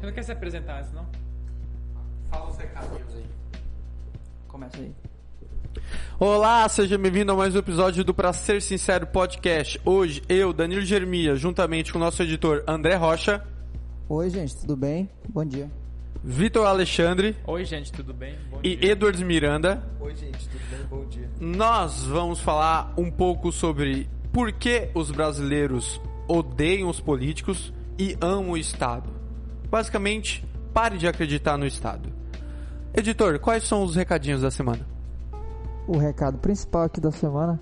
Você não quer se apresentar antes, não? Fala os recadinhos aí. Começa aí. Olá, seja bem-vindo a mais um episódio do Pra Ser Sincero Podcast. Hoje, eu, Danilo Germia, juntamente com o nosso editor André Rocha. Oi, gente, tudo bem? Bom dia. Vitor Alexandre. Oi, gente, tudo bem? Bom E dia. Edwards Miranda. Oi, gente, tudo bem? Bom dia. Nós vamos falar um pouco sobre por que os brasileiros odeiam os políticos e amam o Estado. Basicamente, pare de acreditar no Estado. Editor, quais são os recadinhos da semana? O recado principal aqui da semana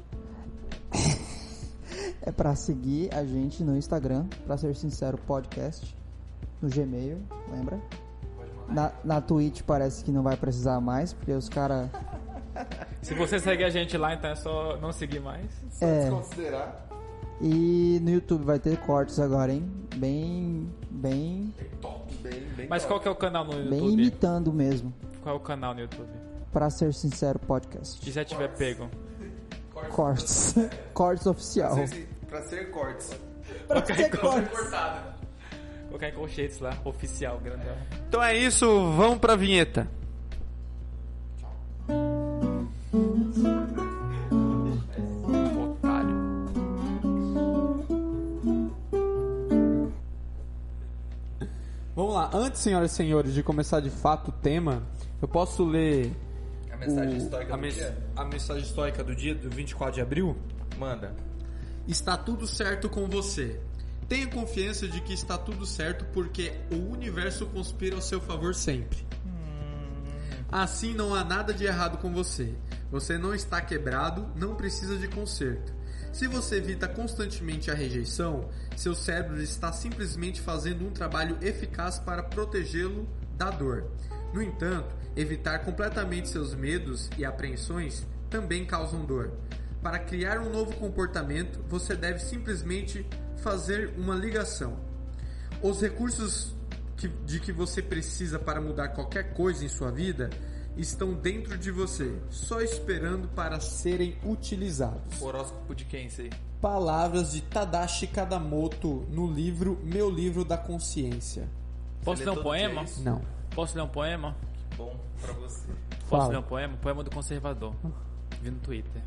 é pra seguir a gente no Instagram, Pra Ser Sincero Podcast, no Gmail, lembra? Na Twitch parece que não vai precisar mais, porque os caras... Se você segue a gente lá, então é só não seguir mais. Só desconsiderar. E no YouTube vai ter cortes agora, hein? Bem Bem Mas top. qual que é o canal no YouTube? bem imitando mesmo. Qual é o canal no YouTube? Pra Ser Sincero Podcast. E se já tiver pego? Cortes. Cortes oficial. Pra ser cortes. Pra ser cortes. Colocar em colchetes lá, oficial, grandão. Então é isso, vamos pra vinheta. Otário. Vamos lá, antes, senhoras e senhores, de começar de fato o tema, eu posso ler A mensagem histórica a, do dia? a mensagem histórica do dia, do 24 de abril? Manda. Está tudo certo com você. Tenha confiança de que está tudo certo porque o universo conspira ao seu favor sempre. Assim não há nada de errado com você. Você não está quebrado, não precisa de conserto. Se você evita constantemente a rejeição, seu cérebro está simplesmente fazendo um trabalho eficaz para protegê-lo da dor. No entanto, evitar completamente seus medos e apreensões também causam dor. Para criar um novo comportamento, você deve simplesmente fazer uma ligação. Os recursos de que você precisa para mudar qualquer coisa em sua vida estão dentro de você, só esperando para serem utilizados. Horóscopo de quem isso aí? Palavras de Tadashi Kadamoto no livro Meu Livro da Consciência. Posso Você ler lê um todo dia poema? isso? Não. Posso ler um poema? Bom pra você. Posso Fala. ler um poema? Poema do conservador. Vi no Twitter.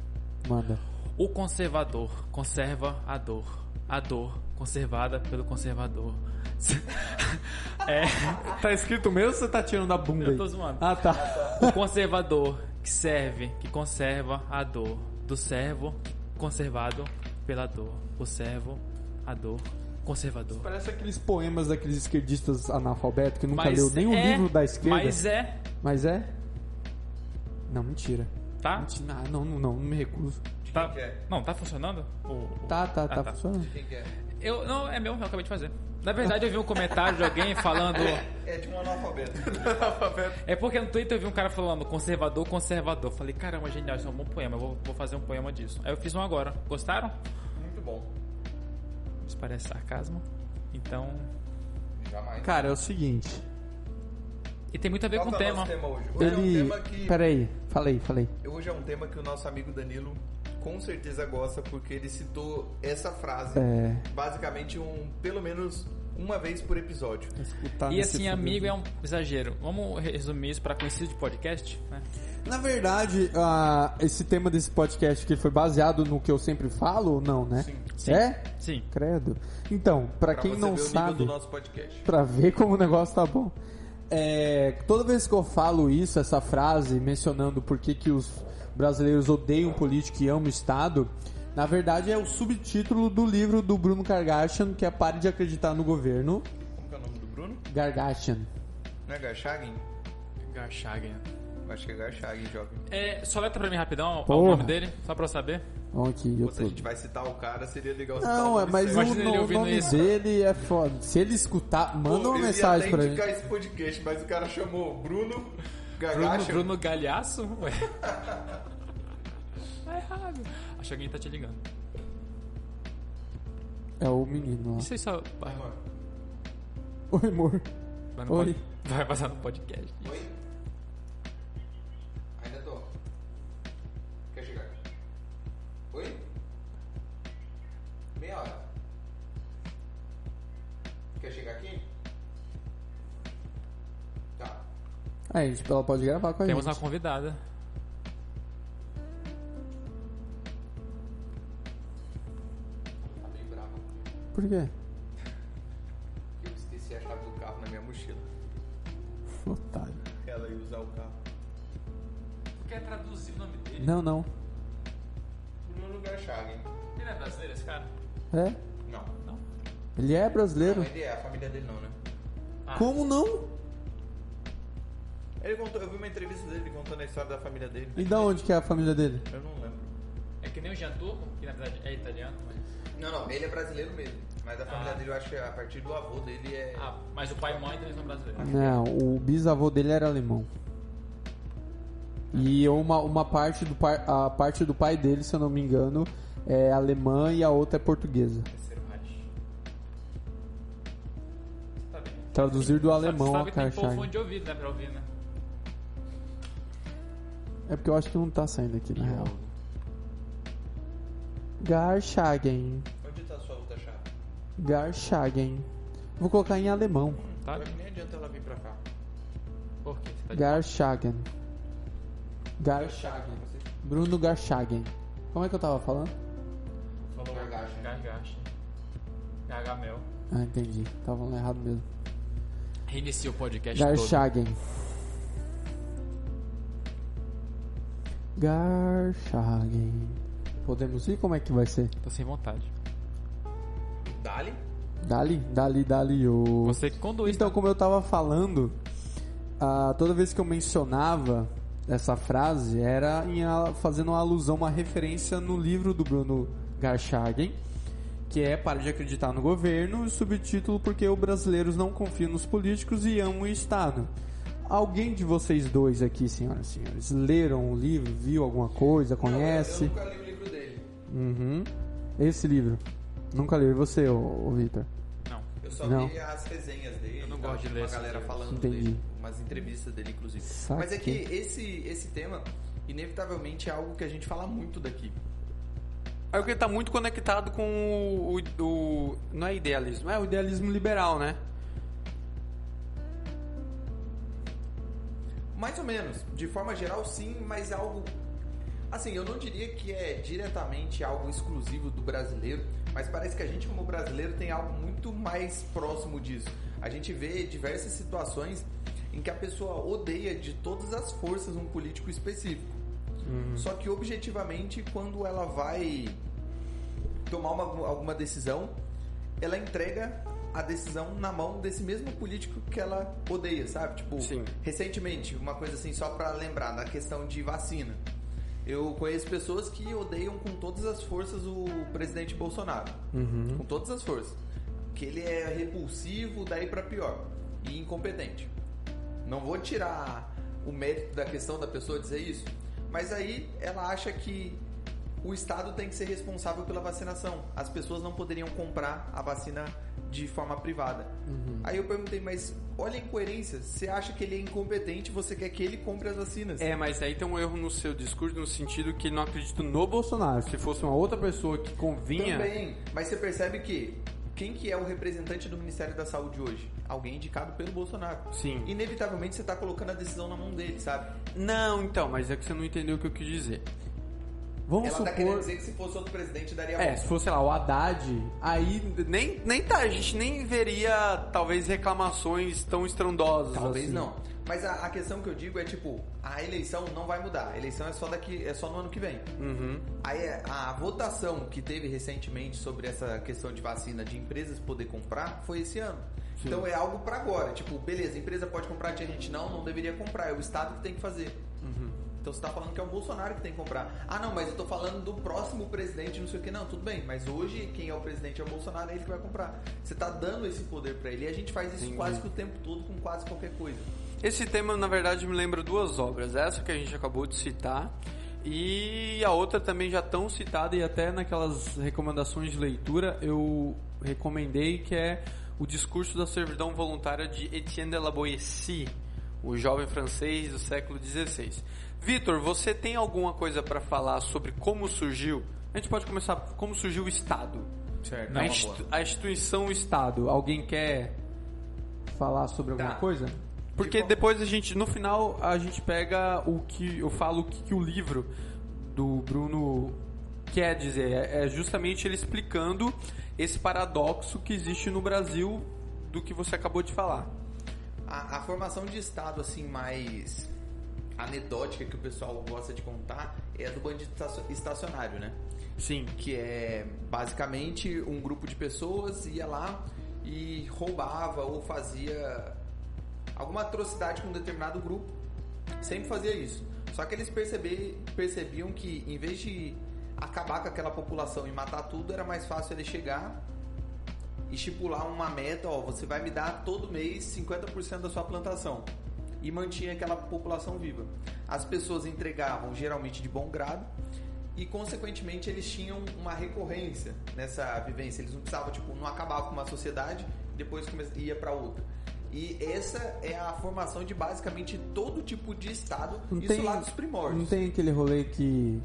Manda. O conservador conserva a dor conservada pelo conservador. Tá escrito mesmo ou você tá tirando da bunda Eu aí? tô zoando. Ah, tá. O conservador que conserva a dor do servo conservado pela dor. O servo, a dor, conservador. Parece aqueles poemas daqueles esquerdistas analfabetos que nunca Mas leu nenhum livro da esquerda. Mas é, Mas é? Não, mentira. tá? Mentira. Ah, não me recuso. Tá. que é? Não, tá funcionando? Tá tá. funcionando. Quem que é? Não, é meu, eu acabei de fazer. Na verdade, eu vi um comentário de alguém falando. É de um analfabeto. É porque no Twitter eu vi um cara falando conservador. Falei, caramba, genial, isso é um bom poema. Eu vou fazer um poema disso. Aí eu fiz um agora. Gostaram? Muito bom. Isso parece sarcasmo. Então. Jamais. Cara, é o seguinte. E tem muito a ver Qual com o que é o tema. nosso tema hoje? Hoje é um tema que... Peraí, falei. Hoje é um tema que o nosso amigo Danilo com certeza gosta, porque ele citou essa frase basicamente pelo menos uma vez por episódio. Escutar E nesse assim, fundo. amigo é um exagero. Vamos resumir isso para conhecido de podcast, né? Na verdade, esse tema desse podcast que foi baseado no que eu sempre falo ou não, né? Sim. É? Sim. Credo. Então, pra quem você não ver o sabe, nível do nosso podcast. pra ver como o negócio tá bom. Toda vez que eu falo isso, essa frase, mencionando por que os brasileiros odeiam político e amam o Estado, na verdade é o subtítulo do livro do Bruno Gargachian, que é Pare de Acreditar no Governo. Como que é o nome do Bruno? Gargachian. Não é Garchagen? Garchagen. Acho que é Garchagen, jovem. Só letra pra mim rapidão o Porra. nome dele, só pra eu saber. Vamos aqui, eu Se a tô... gente vai citar o cara, seria legal citar Não, o nome mas certo. Imagina ele o ouvindo nome isso. dele é foda. Se ele escutar, manda Pô, uma eu ia mensagem até pra ele. indicar esse podcast, mas o cara chamou Bruno Gargachian. Bruno Galhaço? Ué. Tá errado. Acho que alguém tá te ligando. É o menino lá. Isso aí só. Oi, amor. Oi. Vai passar no podcast. Oi? Ainda tô. Quer chegar? Oi? Meia hora. Quer chegar aqui? Ela pode gravar com a Temos gente. uma convidada. Tá bem brava. Por quê? Eu esqueci a chave do carro na minha mochila. Otário. Ela ia usar o carro. Tu quer traduzir o nome dele? Não. Bruno Garchagen. Ele é brasileiro, esse cara? É? Não. Ele é brasileiro? Não, ele é. A família dele não, né? Como não? Ele contou, eu vi uma entrevista dele contando a história da família dele. E da onde que é a família dele? Eu não lembro. É que nem o Jean Turco, que na verdade é italiano, mas... Não, ele é brasileiro mesmo. Mas a família dele, eu acho que a partir do avô dele é... Ah, mas o pai e mãe deles são brasileiros. Não, o bisavô dele era alemão. E uma parte a parte do pai dele, se eu não me engano, é alemã e a outra é portuguesa. Terceiro Reich. Tá bem. Traduzir do alemão sabe a que tem Garchagen. fone de ouvido, né, pra ouvir, né? É porque eu acho que não tá saindo aqui, na real. Garchagen. Onde tá a sua outra chave? Garchagen. Vou colocar em alemão. Tá? Nem adianta ela vir pra cá. Por quê? Você tá de... Garchagen. Garchagen. Bruno Garchagen. Como é que eu tava falando? Falou Gargacha. Gargacha. Gargamel. Ah, entendi. Tava falando errado mesmo. Reinicia o podcast todo. Garchagen. Garchagen. Podemos ir? Como é que vai ser? Tô sem vontade. Dali? Dali, ô. Você que conduz. Então, como eu tava falando, toda vez que eu mencionava essa frase, era fazendo uma alusão, uma referência no livro do Bruno Garchagen, que é Para de Acreditar no Governo, e o subtítulo Porque os Brasileiros Não Confiam nos Políticos e Amam o Estado. Alguém de vocês dois aqui, senhoras e senhores, leram o livro, viu alguma coisa, conhece? Eu nunca li o livro dele. Uhum. Esse livro. Nunca li. E você, ô Victor? Não. Eu só Não. li as resenhas dele. Eu não tal, gosto de tinha ler uma esses galera livros. falando Entendi. dele. Umas entrevistas dele, inclusive. Saquei. Mas é que esse tema, inevitavelmente, é algo que a gente fala muito daqui. É porque tá muito conectado com o não é idealismo, é o idealismo liberal, né? Mais ou menos. De forma geral, sim, mas algo... Assim, eu não diria que é diretamente algo exclusivo do brasileiro, mas parece que a gente, como brasileiro, tem algo muito mais próximo disso. A gente vê diversas situações em que a pessoa odeia de todas as forças um político específico. Só que, objetivamente, quando ela vai tomar alguma decisão, ela entrega a decisão na mão desse mesmo político que ela odeia, sabe? Tipo, Sim. Recentemente, uma coisa assim, só pra lembrar, na questão de vacina. Eu conheço pessoas que odeiam com todas as forças o presidente Bolsonaro. Com todas as forças. Que ele é repulsivo, daí pra pior. E incompetente. Não vou tirar o mérito da questão da pessoa dizer isso, mas aí ela acha que o Estado tem que ser responsável pela vacinação. As pessoas não poderiam comprar a vacina de forma privada. Aí eu perguntei, mas olha a incoerência. Você acha que ele é incompetente, você quer que ele compre as vacinas. É, mas aí tem um erro no seu discurso, no sentido que ele não acredita no Bolsonaro. Se fosse uma outra pessoa que convinha... Também, mas você percebe que quem que é o representante do Ministério da Saúde hoje? Alguém indicado pelo Bolsonaro. Sim. Inevitavelmente você está colocando a decisão na mão dele, sabe? Não, então, mas é que você não entendeu o que eu quis dizer. Vamos Ela supor... tá querendo dizer que se fosse outro presidente daria É, bom. se fosse, sei lá, o Haddad, aí nem tá, a gente nem veria, talvez, reclamações tão estrondosas. Talvez assim. não. Mas a questão que eu digo é, tipo, a eleição não vai mudar. A eleição é só no ano que vem. Aí a votação que teve recentemente sobre essa questão de vacina de empresas poder comprar foi esse ano. Sim. Então é algo pra agora. Tipo, beleza, a empresa pode comprar, a gente não deveria comprar. É o Estado que tem que fazer. Então você tá falando que é o Bolsonaro que tem que comprar. Ah, não, mas eu tô falando do próximo presidente, não sei o que. Não, tudo bem. Mas hoje quem é o presidente é o Bolsonaro, é ele que vai comprar. Você tá dando esse poder pra ele. E a gente faz isso quase que o tempo todo com quase qualquer coisa. Esse tema, na verdade, me lembra duas obras. Essa que a gente acabou de citar e a outra também já tão citada, e até naquelas recomendações de leitura eu recomendei, que é O Discurso da Servidão Voluntária de Etienne de la Boétie, o jovem francês do século XVI. Vitor, você tem alguma coisa para falar sobre como surgiu? A gente pode começar como surgiu o Estado. Certo. A instituição Estado. Alguém quer falar sobre alguma coisa? Porque depois no final, a gente pega o que o livro do Bruno quer dizer. É justamente ele explicando esse paradoxo que existe no Brasil do que você acabou de falar. A formação de Estado, assim, mais anedótica que o pessoal gosta de contar é a do bandido estacionário, né? Sim. Que é basicamente um grupo de pessoas ia lá e roubava ou fazia alguma atrocidade com um determinado grupo. Sempre fazia isso. Só que eles percebiam que em vez de acabar com aquela população e matar tudo, era mais fácil ele chegar e estipular uma meta, você vai me dar todo mês 50% da sua plantação. E mantinha aquela população viva. As pessoas entregavam geralmente de bom grado e, consequentemente, eles tinham uma recorrência nessa vivência. Eles não precisavam, não acabar com uma sociedade e depois ia para outra. E essa é a formação de basicamente todo tipo de Estado, lá dos primórdios. Não tem aquele rolê que...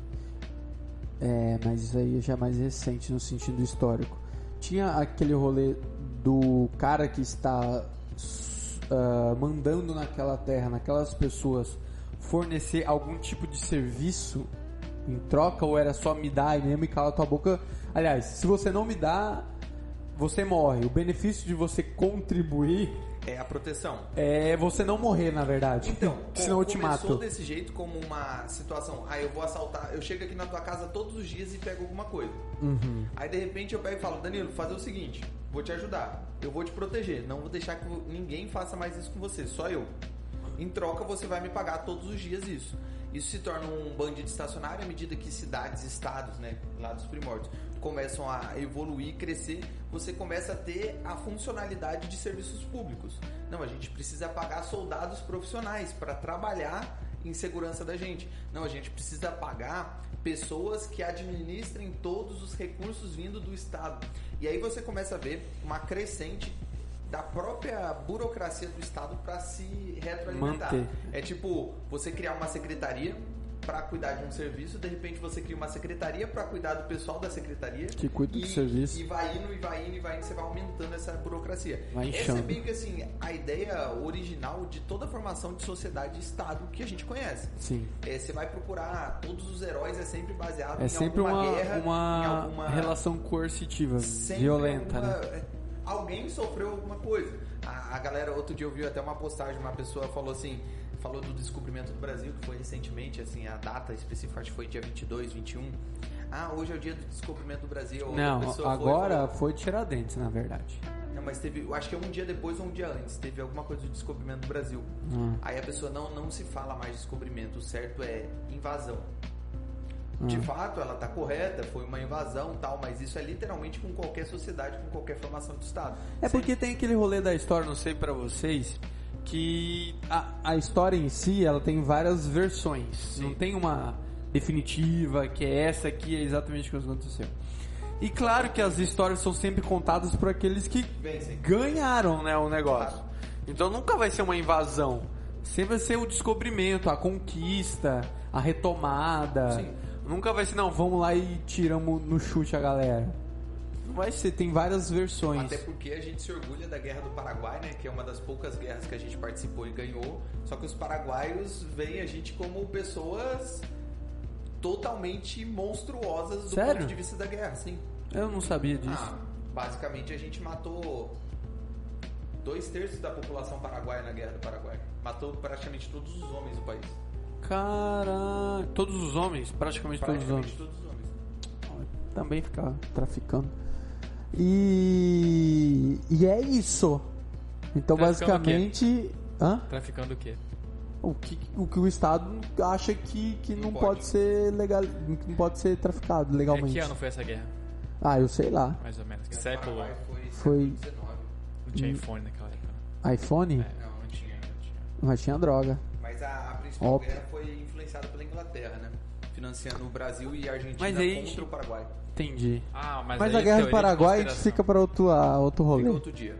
mas isso aí já é mais recente no sentido histórico. Tinha aquele rolê do cara que está mandando naquela terra, naquelas pessoas, fornecer algum tipo de serviço em troca, ou era só me dar e mesmo e cala tua boca? Aliás, se você não me dá, você morre. O benefício de você contribuir é a proteção. É você não morrer, na verdade. Então, senão eu te mato. Começou desse jeito como uma situação. Eu vou assaltar, eu chego aqui na tua casa todos os dias e pego alguma coisa. Uhum. Aí de repente eu pego e falo, Danilo, vou fazer o seguinte, vou te ajudar, eu vou te proteger, não vou deixar que ninguém faça mais isso com você, só eu. Em troca você vai me pagar todos os dias isso. Isso se torna um bandido estacionário à medida que cidades, estados, né, lá dos primórdios, começam a evoluir, crescer, você começa a ter a funcionalidade de serviços públicos. Não, a gente precisa pagar soldados profissionais para trabalhar em segurança da gente. Não, a gente precisa pagar pessoas que administrem todos os recursos vindo do Estado. E aí você começa a ver uma crescente da própria burocracia do Estado para se retroalimentar. Manter. É tipo, você criar uma secretaria para cuidar de um serviço, de repente você cria uma secretaria para cuidar do pessoal da secretaria que cuida do serviço. E vai indo, você vai aumentando essa burocracia. Vai essa é meio que assim, a ideia original de toda a formação de sociedade e Estado que a gente conhece. Sim. Você vai procurar todos os heróis, é sempre baseado em sempre alguma guerra, uma em alguma relação coercitiva, violenta, né? Alguém sofreu alguma coisa. A galera, outro dia eu vi até uma postagem, uma pessoa falou do descobrimento do Brasil, que foi recentemente, assim, a data específica, acho que foi dia 22, 21. Hoje é o dia do descobrimento do Brasil. Não, agora foi Tiradentes, na verdade. Não, mas teve, acho que é um dia depois ou um dia antes, teve alguma coisa do descobrimento do Brasil. Aí a pessoa não se fala mais de descobrimento, o certo é invasão. De fato, ela está correta, foi uma invasão e tal, mas isso é literalmente com qualquer sociedade, com qualquer formação de Estado. Porque tem aquele rolê da história, não sei pra vocês, que a história em si, ela tem várias versões. Sim. Não tem uma definitiva, que é essa aqui, é exatamente o que aconteceu. E claro que as histórias são sempre contadas por aqueles que ganharam, né, o negócio. Claro. Então nunca vai ser uma invasão. Sempre vai ser o descobrimento, a conquista, a retomada. Sim. Nunca vai ser, não, vamos lá e tiramos no chute a galera. Não vai ser, tem várias versões. Até porque a gente se orgulha da Guerra do Paraguai, né? Que é uma das poucas guerras que a gente participou e ganhou. Só que os paraguaios veem a gente como pessoas totalmente monstruosas do ponto de vista da guerra, sim. Eu não sabia disso. Basicamente a gente matou 2/3 da população paraguaia na Guerra do Paraguai. Matou praticamente todos os homens do país. Caralho, todos os homens? Praticamente todos os homens. Também ficar traficando. E é isso. Então basicamente... Traficando o quê? O que o Estado acha que não pode ser legal, não pode ser traficado legalmente. Que ano foi essa guerra? Eu sei lá. Mais ou menos. Que século? Foi... Não tinha iPhone naquela época. iPhone? Não tinha. Mas tinha droga. Mas a principal guerra foi influenciada pela Inglaterra, né? Financiando o Brasil e a Argentina contra o Paraguai. Entendi. Mas a Guerra do Paraguai fica para outro rolê. Fica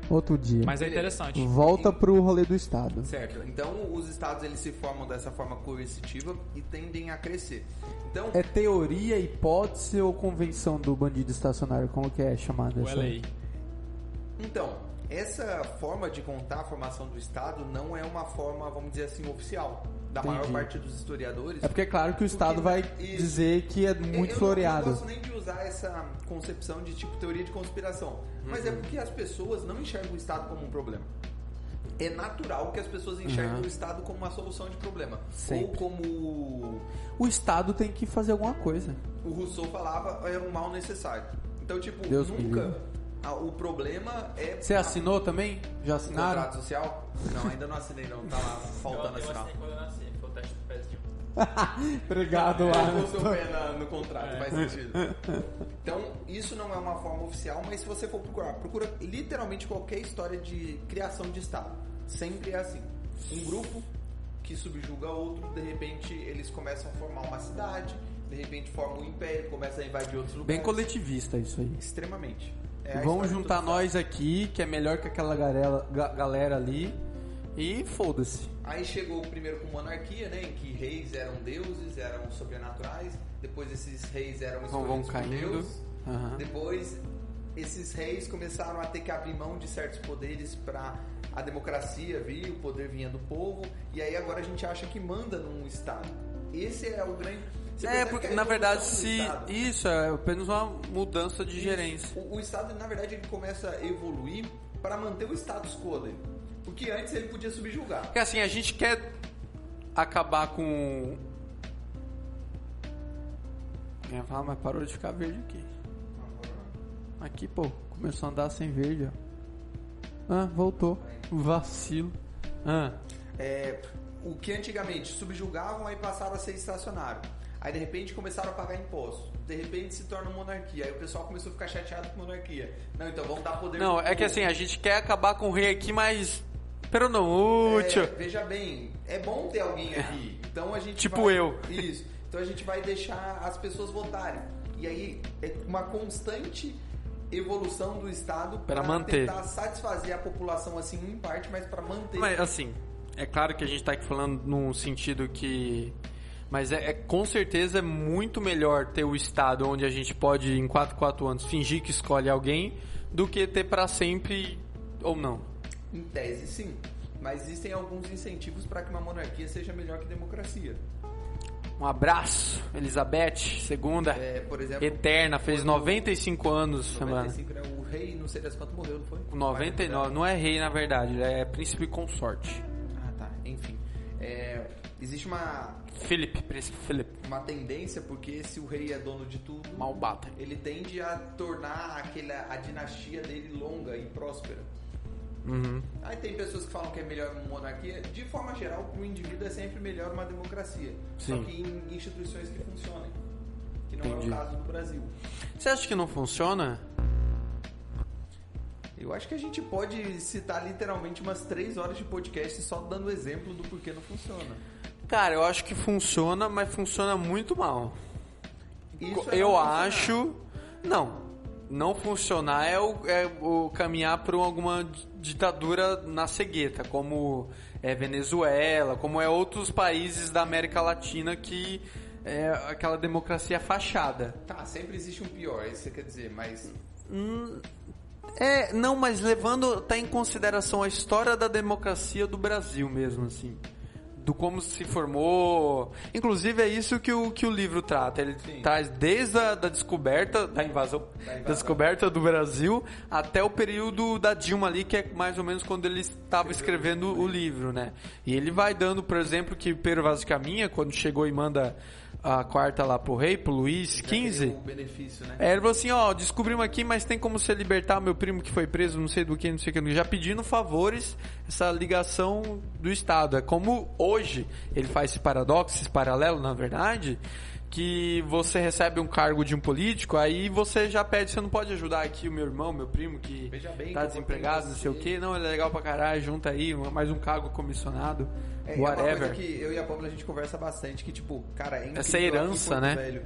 outro dia. Mas é interessante. Volta pro rolê do Estado. Certo. Então, os Estados eles se formam dessa forma coercitiva e tendem a crescer. Então, é teoria, hipótese ou convenção do bandido estacionário? Como que é chamada? O LA. Então, essa forma de contar a formação do Estado não é uma forma, vamos dizer assim, oficial da maior Entendi. parte dos historiadores. É porque é claro que o Estado vai dizer que é muito floreado. Eu não gosto nem de usar essa concepção de tipo teoria de conspiração, mas é porque as pessoas não enxergam o Estado como um problema. É natural que as pessoas enxerguem o Estado como uma solução de problema. Sempre. Ou como O Estado tem que fazer alguma coisa. o Rousseau falava, é um mal necessário. Então, tipo, Deus me nunca... livre. O problema é... Você assinou também? Já o assinaram? contrato social? Não, ainda não assinei não. Tá lá, faltando assinar. quando eu nasci, foi o teste do pezinho. Obrigado, lá. Eu seu pé no contrato, faz sentido. Então, isso não é uma forma oficial, mas se você for procurar, procura literalmente qualquer história de criação de Estado. Sempre é assim. Um grupo que subjuga outro, de repente eles começam a formar uma cidade, de repente formam um império, começam a invadir outros lugares. Bem coletivista isso aí. Extremamente. É a Vamos história juntar do nós aqui, que é melhor que aquela galera ali, e foda-se. Aí chegou primeiro com monarquia, né, em que reis eram deuses, eram sobrenaturais, depois esses reis eram Vão escolhidos por caindo. Deus, Aham. depois esses reis começaram a ter que abrir mão de certos poderes para a democracia vir, o poder vinha do povo, e aí agora a gente acha que manda num Estado. Esse é o grande... Você percebe Porque que a na verdade evolução do se Estado- isso é apenas uma mudança de gerência. O Estado, na verdade, ele começa a evoluir para manter o status quo dele. Porque antes ele podia subjugar. Porque assim, a gente quer acabar com... Eu ia falar, mas parou de ficar verde aqui. Aqui, pô, começou a andar sem verde, ó. Ah, voltou. Vacilo. Ah, O que antigamente subjugavam, aí passaram a ser estacionário. Aí de repente começaram a pagar impostos. De repente se torna monarquia. Aí o pessoal começou a ficar chateado com monarquia. Não, então vamos dar poder não, pro é que povo. assim, a gente quer acabar com o rei aqui, mas... Pero não útil. Veja bem, é bom ter alguém aqui. Então a gente Tipo vai... eu. Isso. Então a gente vai deixar as pessoas votarem. E aí é uma constante evolução do Estado Pra manter. tentar satisfazer a população assim em parte, mas para manter. Mas assim, é claro que a gente tá aqui falando num sentido que... Mas com certeza é muito melhor ter o Estado onde a gente pode, em 4 anos, fingir que escolhe alguém, do que ter pra sempre ou não. Em tese, sim. Mas existem alguns incentivos para que uma monarquia seja melhor que democracia. Um abraço, Elizabeth II, Por exemplo, eterna, fez quando- 95 anos semana. 95, né? O rei, não sei das quantas, morreu, não foi? 99, não é rei na verdade, ele é príncipe consorte. Ah, tá. Enfim. Existe Príncipe Philip, uma tendência, porque se o rei é dono de tudo, Malbata. ele tende a tornar a dinastia dele longa e próspera. Uhum. Aí tem pessoas que falam que é melhor uma monarquia. De forma geral, para o indivíduo é sempre melhor uma democracia. Só Sim. que em instituições que funcionem. Que não Entendi. é o caso do Brasil. Você acha que não funciona? Eu acho que a gente pode citar literalmente umas 3 horas de podcast só dando exemplo do porquê não funciona. Cara, eu acho que funciona, mas funciona muito mal. Isso é Eu não funcionar. acho... Não funcionar é o caminhar para alguma ditadura na cegueta, como é Venezuela, como é outros países da América Latina que é aquela democracia fachada. Tá, sempre existe um pior, isso você quer dizer, mas... Não, mas levando até em consideração a história da democracia do Brasil mesmo, assim. Do como se formou. Inclusive é isso que o livro trata. Ele traz desde a descoberta, da invasão, da descoberta do Brasil, até o período da Dilma ali, que é mais ou menos quando ele estava escrevendo o livro, né? E ele vai dando, por exemplo, que Pero Vaz de Caminha, quando chegou e manda a carta lá pro rei, pro Luís XV... O benefício, né? Ele falou assim, descobrimos aqui, mas tem como você libertar meu primo que foi preso, não sei do que, não sei o que, já pedindo favores, essa ligação do Estado. É como hoje ele faz esse paradoxo, esse paralelo, na verdade, que você recebe um cargo de um político, aí você já pede, você não pode ajudar aqui o meu irmão, meu primo, que Veja bem, tá que eu desempregado, não sei o que, não, ele é legal pra caralho, junta aí, mais um cargo comissionado, É uma whatever. coisa que eu e a Pamela a gente conversa bastante, que tipo, cara, é incrível Essa aqui em herança, Porto né? Velho.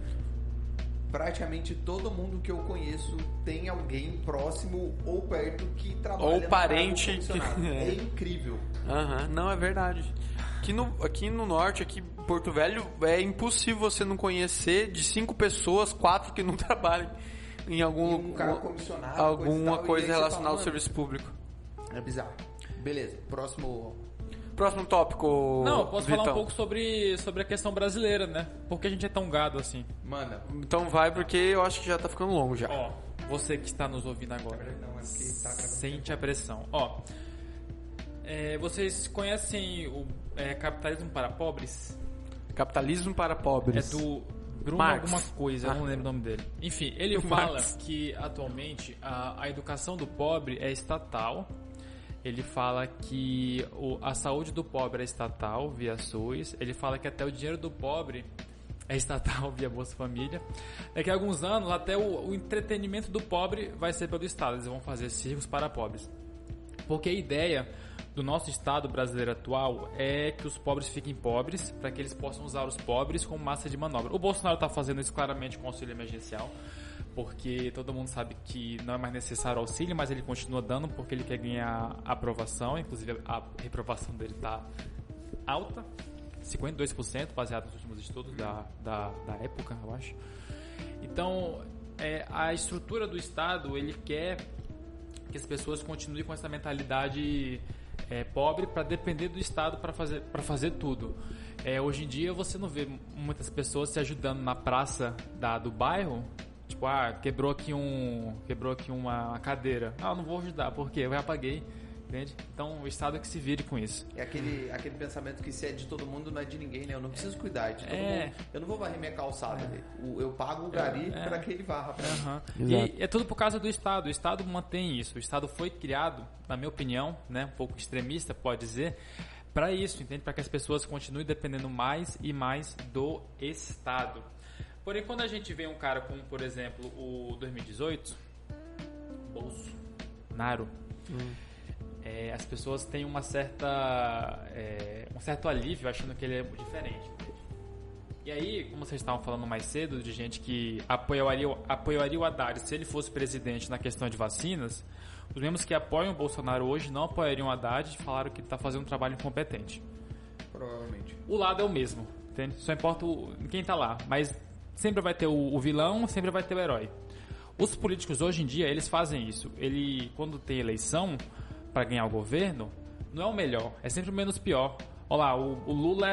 Praticamente todo mundo que eu conheço tem alguém próximo ou perto que trabalha Ou no parente cargo comissionado. que- É incrível. Aham, não, é verdade. Aqui no norte, aqui em Porto Velho, é impossível você não conhecer de 5 pessoas, 4 que não trabalham em E um cargo comissionado, alguma e tal, coisa e aí você relacionada fala, ao serviço público. É bizarro. Beleza, próximo tópico. Não, eu posso Vitão. falar um pouco sobre a questão brasileira, né? Por que a gente é tão gado assim? Manda. Então vai, porque eu acho que já tá ficando longo já. Ó, você que está nos ouvindo agora, Não, é porque tá gravando. sente a pressão. Ó, vocês conhecem o Capitalismo para Pobres? Capitalismo para pobres. É do Bruno Marx. alguma coisa, eu não lembro o nome dele. Enfim, ele Do fala Marx. que atualmente a educação do pobre é estatal. Ele fala que a saúde do pobre é estatal via SUS. Ele fala que até o dinheiro do pobre é estatal via Bolsa Família. Daqui a alguns anos, até o entretenimento do pobre vai ser pelo Estado. Eles vão fazer circos para pobres. Porque a ideia do nosso Estado brasileiro atual é que os pobres fiquem pobres para que eles possam usar os pobres como massa de manobra. O Bolsonaro está fazendo isso claramente com o auxílio emergencial, porque todo mundo sabe que não é mais necessário auxílio, mas ele continua dando porque ele quer ganhar aprovação. Inclusive a reprovação dele está alta, 52%, baseado nos últimos estudos da época, eu acho. Então, a estrutura do Estado, ele quer que as pessoas continuem com essa mentalidade pobre para depender do Estado para fazer tudo. Hoje em dia você não vê muitas pessoas se ajudando na praça do bairro. Tipo, quebrou aqui uma cadeira. Não vou ajudar, porque eu já paguei, entende? Então o Estado é que se vire com isso. É aquele pensamento que se é de todo mundo, não é de ninguém, né? Eu não preciso cuidar de todo mundo. Eu não vou varrer minha calçada. Eu pago o gari para que ele varra pra mim. E é tudo por causa do Estado. O Estado mantém isso. O Estado foi criado, na minha opinião, né, um pouco extremista, pode dizer, para isso, entende? Para que as pessoas continuem dependendo mais e mais do Estado. Porém, quando a gente vê um cara como, por exemplo, o 2018, Bolsonaro, as pessoas têm um certo alívio achando que ele é diferente. E aí, como vocês estavam falando mais cedo, de gente que apoiaria o Haddad se ele fosse presidente na questão de vacinas, os mesmos que apoiam o Bolsonaro hoje não apoiariam o Haddad e falaram que ele está fazendo um trabalho incompetente. Provavelmente. O lado é o mesmo, entende? Só importa quem está lá, mas sempre vai ter o vilão, sempre vai ter o herói. Os políticos hoje em dia, eles fazem isso. Quando tem eleição para ganhar o governo, não é o melhor, é sempre o menos pior. Olha lá, o Lula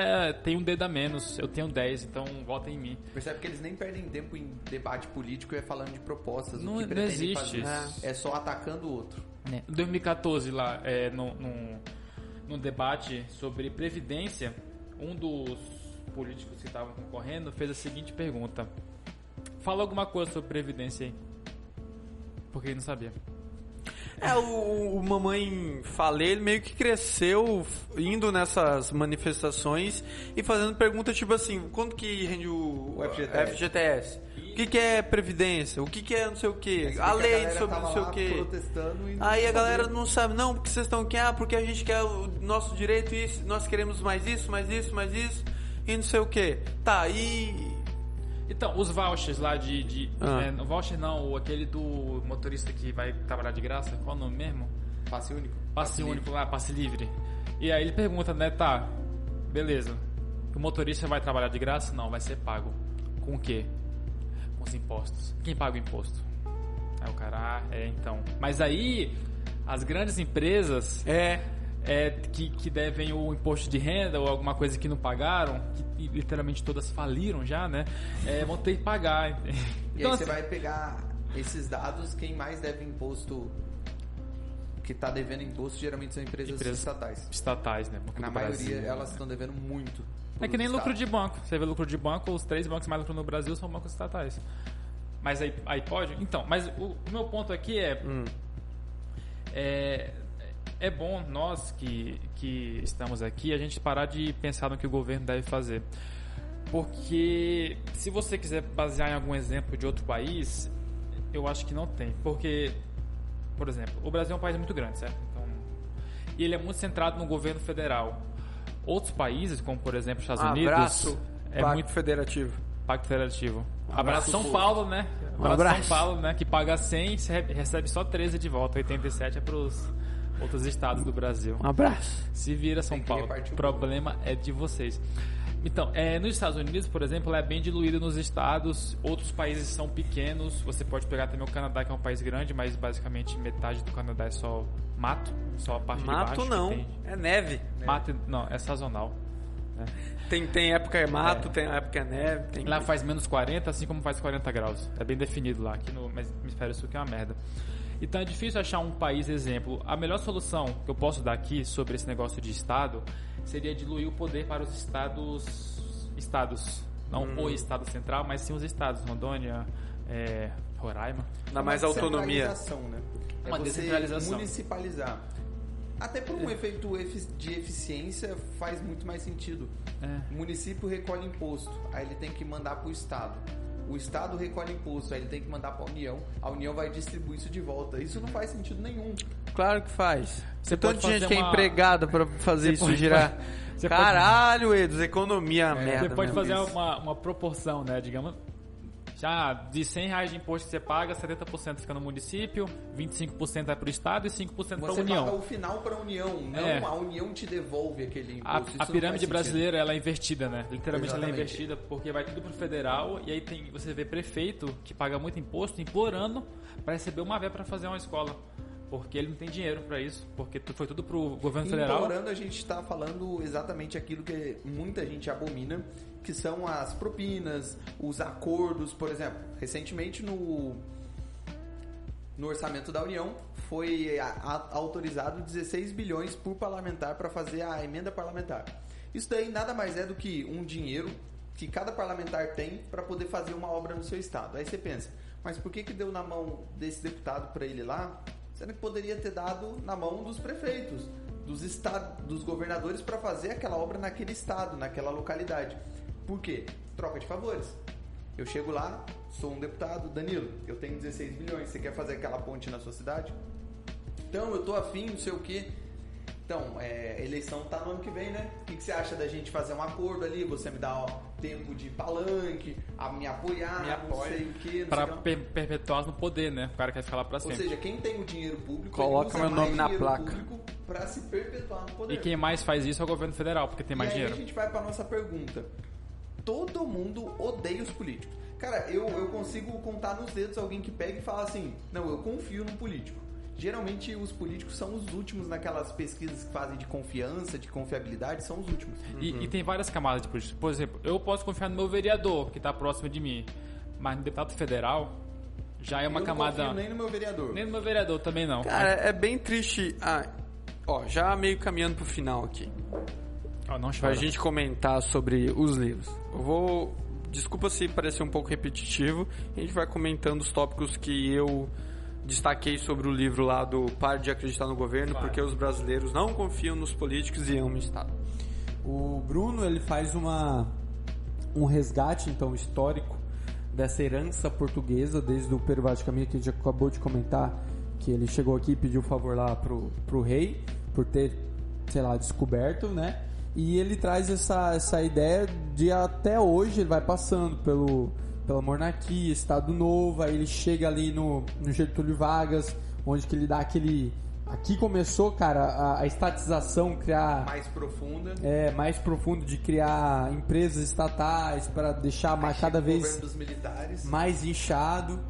tem um dedo a menos, eu tenho 10, então votem em mim. Percebe que eles nem perdem tempo em debate político e falando de propostas. Não, o que não pretendem existe. fazer é só atacando o outro. Em 2014, lá, num debate sobre Previdência, um dos políticos que estavam concorrendo fez a seguinte pergunta: fala alguma coisa sobre Previdência aí. Porque ele não sabia. O Mamãe Falei, ele meio que cresceu indo nessas manifestações e fazendo perguntas tipo assim, quanto que rende o FGTS? O que é Previdência? O que é não sei o que? A lei sobre não sei o que. Aí a galera não sabe, não, porque vocês estão aqui, porque a gente quer o nosso direito, isso, nós queremos mais isso, mais isso, mais isso, e não sei o que. Tá, e... Então, os vouchers lá o voucher não, aquele do motorista que vai trabalhar de graça, qual é o nome mesmo? Passe único. Passe único lá, passe livre. E aí ele pergunta, né, tá, beleza, o motorista vai trabalhar de graça? Não, vai ser pago. Com o quê? Com os impostos. Quem paga o imposto? Aí o cara, então. Mas aí, as grandes empresas... que devem o imposto de renda ou alguma coisa que não pagaram, que literalmente todas faliram já, né? Vão ter que pagar. E então, aí você vai pegar esses dados, quem mais deve imposto, que está devendo imposto, geralmente são empresas estatais. Estatais, né? Na maioria, elas estão devendo muito. É que nem lucro de banco. Você vê lucro de banco, os 3 bancos mais lucro no Brasil são bancos estatais. Mas aí pode? Então, mas o meu ponto aqui é bom nós que estamos aqui, a gente parar de pensar no que o governo deve fazer. Porque se você quiser basear em algum exemplo de outro país, eu acho que não tem. Porque, por exemplo, o Brasil é um país muito grande, certo? Então, e ele é muito centrado no governo federal. Outros países, como por exemplo os Estados Unidos... Pacto Federativo. Pacto Federativo. Abraço São Paulo, né? Abraço São Paulo, né? Que paga 100 e recebe só 13 de volta. 87 é pros... outros estados do Brasil. Um abraço. Se vira São Paulo. O problema é de vocês. Então, nos Estados Unidos, por exemplo, ela é bem diluída nos estados. Outros países são pequenos. Você pode pegar também o Canadá, que é um país grande, mas basicamente metade do Canadá é só mato, só a parte de baixo. Mato não, é neve. Mato não, é sazonal. Tem época é mato, tem época é neve. Lá faz menos 40, assim como faz 40 graus. É bem definido lá. Aqui no hemisfério sul que é uma merda. Então é difícil achar um país exemplo. A melhor solução que eu posso dar aqui sobre esse negócio de estado seria diluir o poder para os estados. Não o estado central, mas sim os estados. Rondônia, Roraima. Dá mais autonomia. Né? Uma você descentralização. Municipalizar. Até por um efeito de eficiência faz muito mais sentido. O município recolhe imposto, aí ele tem que mandar para o estado. O estado recolhe imposto, aí ele tem que mandar para a União vai distribuir isso de volta. Isso não faz sentido nenhum. Claro que faz. Você Tem pode tanta gente fazer que é uma- empregada para fazer isso girar. Caralho, Edos, economia, merda. Você pode mesmo fazer isso. uma proporção, né? Digamos, já de R$100 de imposto que você paga, 70% fica no município, 25% vai para o estado e 5% para a Você União. paga o final para a União, não a União te devolve aquele imposto. A Isso não pirâmide faz brasileira, ela é invertida, né? Literalmente ela é Exatamente. invertida porque vai tudo pro federal e aí você vê prefeito que paga muito imposto implorando para receber uma verba para fazer uma escola. Porque ele não tem dinheiro para isso, porque foi tudo pro governo federal. Implorando, a gente está falando exatamente aquilo que muita gente abomina, que são as propinas, os acordos. Por exemplo, recentemente no orçamento da União foi autorizado 16 bilhões por parlamentar para fazer a emenda parlamentar. Isso daí nada mais é do que um dinheiro que cada parlamentar tem para poder fazer uma obra no seu estado. Aí você pensa, mas por que deu na mão desse deputado para ele lá, sendo que poderia ter dado na mão dos prefeitos, dos governadores para fazer aquela obra naquele estado, naquela localidade? Por quê? Troca de favores. Eu chego lá, sou um deputado, Danilo, eu tenho 16 bilhões, você quer fazer aquela ponte na sua cidade? Então, eu tô afim, não sei o quê. Então, eleição tá no ano que vem, né? O que você acha da gente fazer um acordo ali? Você me dá tempo de palanque, me apoiar, não sei o quê. Para perpetuar no poder, né? O cara quer ficar lá para Ou sempre. seja, quem tem o dinheiro público Coloca ele usa meu nome mais na dinheiro placa. público para se perpetuar no poder. E quem mais faz isso é o governo federal, porque tem mais e aí dinheiro. a gente vai para nossa pergunta. Todo mundo odeia os políticos. Cara, eu consigo contar nos dedos alguém que pega e fala assim, não, eu confio no político. Geralmente os políticos são os últimos naquelas pesquisas que fazem de confiança, de confiabilidade, são os últimos. E tem várias camadas de políticos. Por exemplo, eu posso confiar no meu vereador, que está próximo de mim, mas no deputado federal já é uma eu camada... não confio nem no meu vereador. Nem no meu vereador também não. Cara, é bem triste. Já meio caminhando pro final aqui. Não Pra chora. gente comentar sobre os livros. Desculpa se parecer um pouco repetitivo. A gente vai comentando os tópicos que eu destaquei sobre o livro lá do Pare de Acreditar no Governo, porque os brasileiros não confiam nos políticos e amam o Estado. O Bruno, ele faz um resgate, então, histórico dessa herança portuguesa, desde o Pero Vaz de Caminha, que a gente acabou de comentar, que ele chegou aqui e pediu favor lá pro rei, por ter, sei lá, descoberto, né? E ele traz essa ideia de até hoje, ele vai passando pela monarquia, Estado Novo, aí ele chega ali no Getúlio Vargas, onde que ele dá aquele... Aqui começou, cara, a estatização, criar... mais profundo, de criar empresas estatais para deixar cada vez dos militares. mais inchado.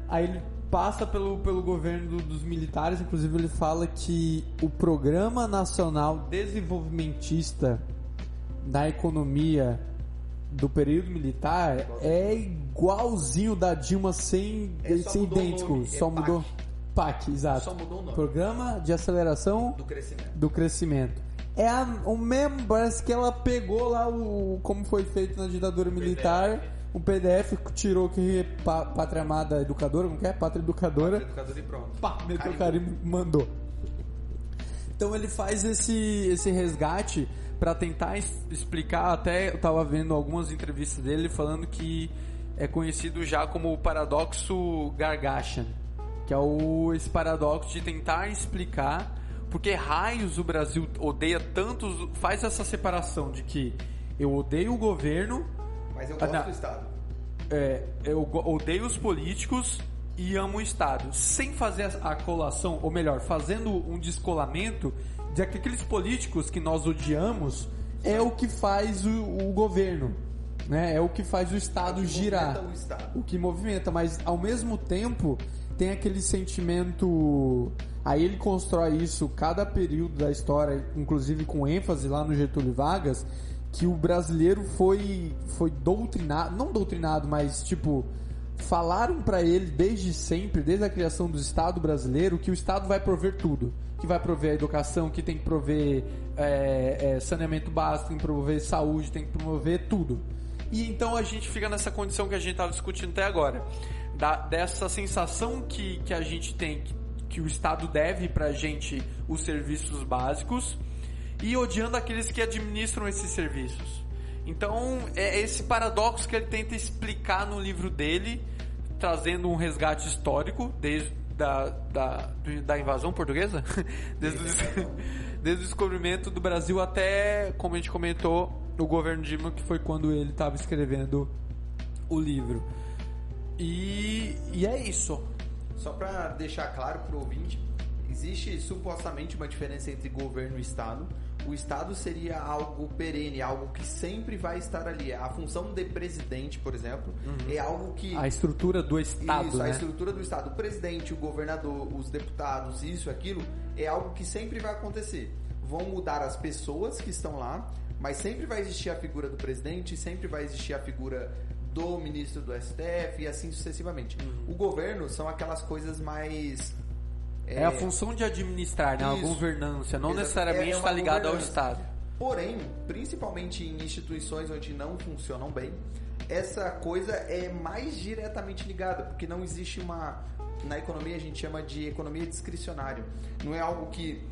Aí ele passa pelo governo dos militares, inclusive ele fala que o Programa Nacional Desenvolvimentista da Economia do período militar é igualzinho da Dilma, sem idêntico, só mudou PAC, exato. Só mudou o nome. Programa de Aceleração do Crescimento. É o mesmo, parece que ela pegou lá como foi feito na ditadura militar, um PDF, tirou que Pátria Amada Educadora, como que é? Pátria Educadora. Educador e pronto. Meteu o carimbo, mandou. Então ele faz esse resgate para tentar explicar, até eu tava vendo algumas entrevistas dele falando que é conhecido já como o paradoxo Gargachian, que é esse paradoxo de tentar explicar porque raios o Brasil odeia tantos, faz essa separação de que eu odeio o governo, mas eu gosto do Estado. Eu odeio os políticos e amo o Estado, sem fazer a colação, ou melhor, fazendo um descolamento de que aqueles políticos que nós odiamos, é o que faz o governo, né? É o que faz o Estado girar. O que movimenta, mas ao mesmo tempo tem aquele sentimento. Aí ele constrói isso cada período da história, inclusive com ênfase lá no Getúlio Vargas, que o brasileiro foi doutrinado, não doutrinado, mas tipo, falaram pra ele desde sempre, desde a criação do Estado brasileiro, que o Estado vai prover tudo, que vai prover a educação, que tem que prover saneamento básico, tem que prover saúde, tem que promover tudo. E então a gente fica nessa condição que a gente estava discutindo até agora, dessa sensação que a gente tem, que o Estado deve pra gente os serviços básicos, e odiando aqueles que administram esses serviços. Então, é esse paradoxo que ele tenta explicar no livro dele, trazendo um resgate histórico, desde da invasão portuguesa, desde o descobrimento do Brasil até, como a gente comentou, o governo Dilma, que foi quando ele estava escrevendo o livro. E é isso. Só para deixar claro para o ouvinte, existe supostamente uma diferença entre governo e Estado. O Estado seria algo perene, algo que sempre vai estar ali. A função de presidente, por exemplo, é algo que... A estrutura do Estado, isso, né? A estrutura do Estado. O presidente, o governador, os deputados, isso, aquilo, é algo que sempre vai acontecer. Vão mudar as pessoas que estão lá, mas sempre vai existir a figura do presidente, sempre vai existir a figura do ministro do STF e assim sucessivamente. O governo são aquelas coisas mais... É a função de administrar, né? A governança, não necessariamente está ligada ao Estado. Porém, principalmente em instituições onde não funcionam bem, essa coisa é mais diretamente ligada, porque não existe uma... Na economia a gente chama de economia discricionária. Não é algo que...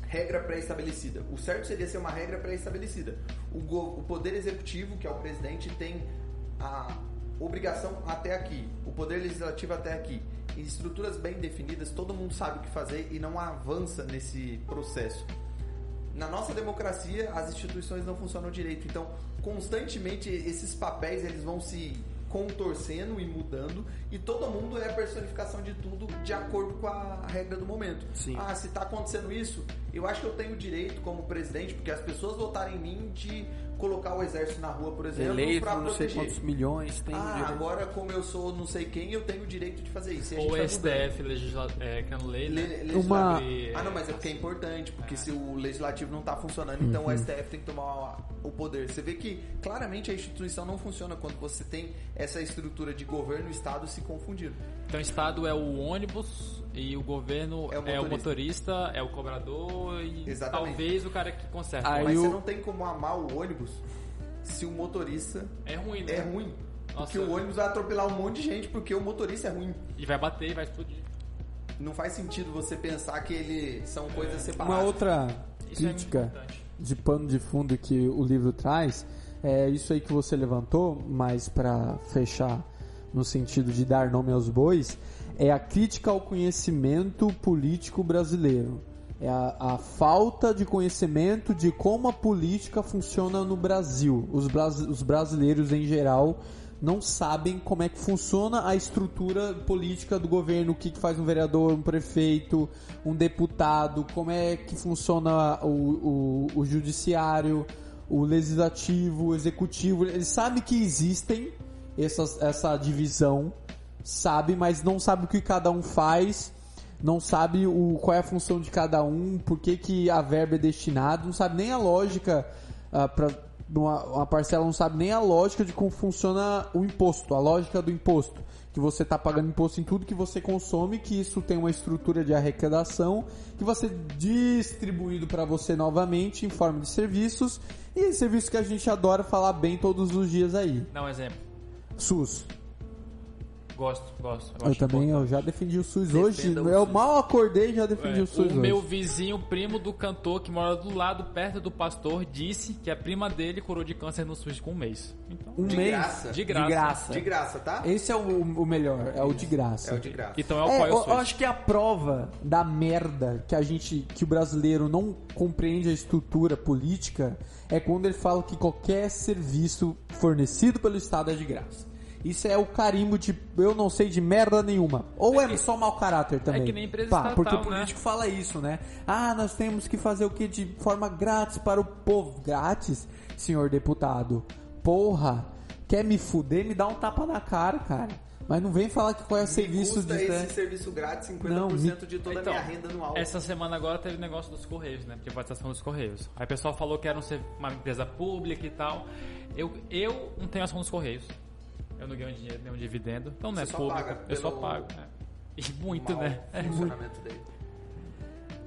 regra pré-estabelecida. O certo seria ser uma regra pré-estabelecida. O poder executivo, que é o presidente, tem a obrigação até aqui. O poder legislativo até aqui. Em estruturas bem definidas, todo mundo sabe o que fazer e não avança nesse processo. Na nossa democracia, as instituições não funcionam direito. Então, constantemente, esses papéis eles vão se contorcendo e mudando, e todo mundo é a personificação de tudo de acordo com a regra do momento. Sim. Ah, se está acontecendo isso, eu acho que eu tenho direito como presidente, porque as pessoas votaram em mim, de colocar o exército na rua, por exemplo, para proteger. Não sei quantos milhões tem. Agora como eu sou não sei quem, eu tenho o direito de fazer isso. Ou o STF criando lei, né? Não, mas é porque é importante, porque se o legislativo não está funcionando, então o STF tem que tomar o poder. Você vê que claramente a instituição não funciona quando você tem essa estrutura de governo e Estado se confundindo. Então o Estado é o ônibus e o governo é o motorista, é o cobrador e talvez o cara que conserta. Mas você não tem como amar o ônibus se o motorista é ruim, né? É ruim. Porque o ônibus vai atropelar um monte de gente porque o motorista é ruim. E vai bater e vai explodir. Não faz sentido você pensar que eles são coisas separadas. Uma outra crítica de pano de fundo que o livro traz é isso aí que você levantou, mas para fechar no sentido de dar nome aos bois, é a crítica ao conhecimento político brasileiro. É a falta de conhecimento de como a política funciona no Brasil. Os brasileiros, em geral, não sabem como é que funciona a estrutura política do governo, o que faz um vereador, um prefeito, um deputado, como é que funciona o judiciário, o legislativo, o executivo. Eles sabem que existem essa divisão, sabe, mas não sabe o que cada um faz, não sabe qual é a função de cada um, por que a verba é destinada, não sabe nem a lógica, uma parcela não sabe nem a lógica de como funciona o imposto, a lógica do imposto, que você está pagando imposto em tudo que você consome, que isso tem uma estrutura de arrecadação, que vai ser distribuído para você novamente em forma de serviços, e serviços que a gente adora falar bem todos os dias aí. Dá um exemplo. SUS. Gosto. Eu também, eu já defendi o SUS hoje. Eu mal acordei e já defendi o SUS hoje. Meu vizinho, primo do cantor que mora do lado, perto do pastor, disse que a prima dele curou de câncer no SUS com um mês. Então, um mês? De graça. De graça, tá? Esse é o melhor, é o de graça. É o de graça. Então é o qual é o SUS. Eu acho que é a prova da merda que o brasileiro não compreende a estrutura política é quando ele fala que qualquer serviço fornecido pelo Estado é de graça. Isso é o carimbo de eu não sei de merda nenhuma. Ou é só mau caráter também? É que nem empresa estatal, porque o né? político fala isso, né? Ah, nós temos que fazer o que de forma grátis para o povo. Grátis, senhor deputado? Porra, quer me fuder? Me dá um tapa na cara, cara. Mas não vem falar que qual é o serviço de... esse serviço grátis 50% de toda a minha renda anual. Essa semana agora teve negócio dos Correios, né? Privatização dos Correios. Aí o pessoal falou que era uma empresa pública e tal. Eu não tenho ação dos Correios. Eu não ganho dinheiro, nenhum dividendo. Então não é público. Eu só pago. E muito, né? Funcionamento dele.